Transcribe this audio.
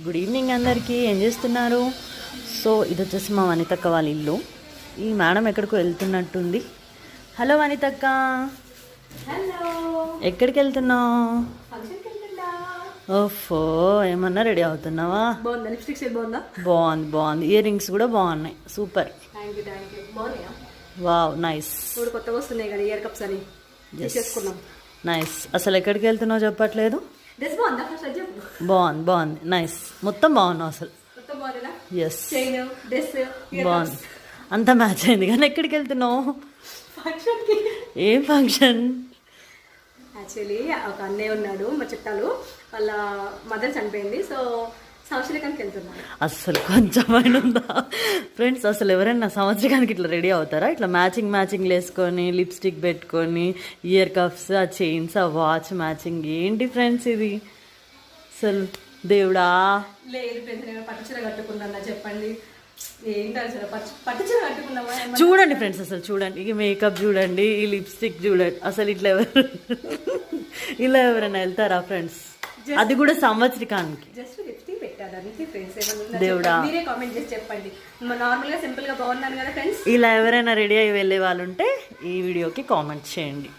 Good evening అందరికీ. ఏం చేస్తున్నారు? సో ఇది వచ్చేసి మా వనితక్క వాళ్ళ ఇల్లు. ఈ మేడం ఎక్కడికో వెళ్తున్నట్టుంది. హలో వనితక్క. హలో. ఎక్కడికి వెళ్తున్నావు? ఓఫో, ఏమన్నా రెడీ అవుతున్నావా? బాగుందా? లిప్స్టిక్ షేడ్ బాగుందా? బాగుంది. ఇయర్ రింగ్స్ కూడా బాగున్నాయి. సూపర్. Thank you. బాగున్నాయా? Wow, nice. ఇప్పుడు కొత్తగా వస్తున్నాయి కదా ఇయర్ కప్స్ అని చేసుకున్నాం. నైస్. అసలు ఎక్కడికి వెళ్తున్నావు చెప్పట్లేదు. డ్రెస్ బాగుందా? ఫస్ట్ అది చెప్పు. బాగుంది. నైస్. మొత్తం బాగున్నావు అసలు. మొత్తం బాగుందా? ఎస్, చైన్, డ్రెస్, బాగుంది. అంతా మ్యాచ్ అయింది. కానీ ఎక్కడికి వెళ్తున్నావు? ఫంక్షన్కి. ఏం ఫంక్షన్? యాక్చువల్లీ ఒక అన్నయ్య ఉన్నాడు, మా చుట్టాలు, వాళ్ళ మదర్ చనిపోయింది. సో సంవత్సరానికి వెళ్తున్నాను. అస్సలు కొంచెం ఉందా ఫ్రెండ్స్? అసలు ఎవరైనా సంవత్సరానికి ఇట్లా రెడీ అవుతారా? ఇట్లా మ్యాచింగ్ వేసుకొని లిప్స్టిక్ పెట్టుకొని ఇయర్ కప్స్, ఆ చైన్స్, ఆ వాచ్ మ్యాచింగ్. ఏంటి ఫ్రెండ్స్ ఇది? అసలు దేవుడా. లేదు ఫ్రెండ్స్, నేను పట్టుచీర కట్టుకున్నా చెప్పండి. ఏంటి అసలు పట్టుచీర కట్టుకున్నామా? చూడండి ఫ్రెండ్స్, అసలు చూడండి. ఈ మేకప్ చూడండి, ఈ లిప్స్టిక్ చూడండి. అసలు ఇట్లా ఎవరైనా వెళ్తారా ఫ్రెండ్స్? అది కూడా సంవత్సరానికి. జస్ట్ లిప్స్టిక్ పెట్టాను అంతే ఫ్రెండ్స్. దేవుడా, మీరే కామెంట్ చేసి చెప్పండి. నార్మల్గా సింపుల్గా బాగున్నాను కదా ఫ్రెండ్స్. ఇలా ఎవరైనా రెడీ అయ్యి వెళ్ళే వాళ్ళు ఉంటే ఈ వీడియోకి కామెంట్ చేయండి.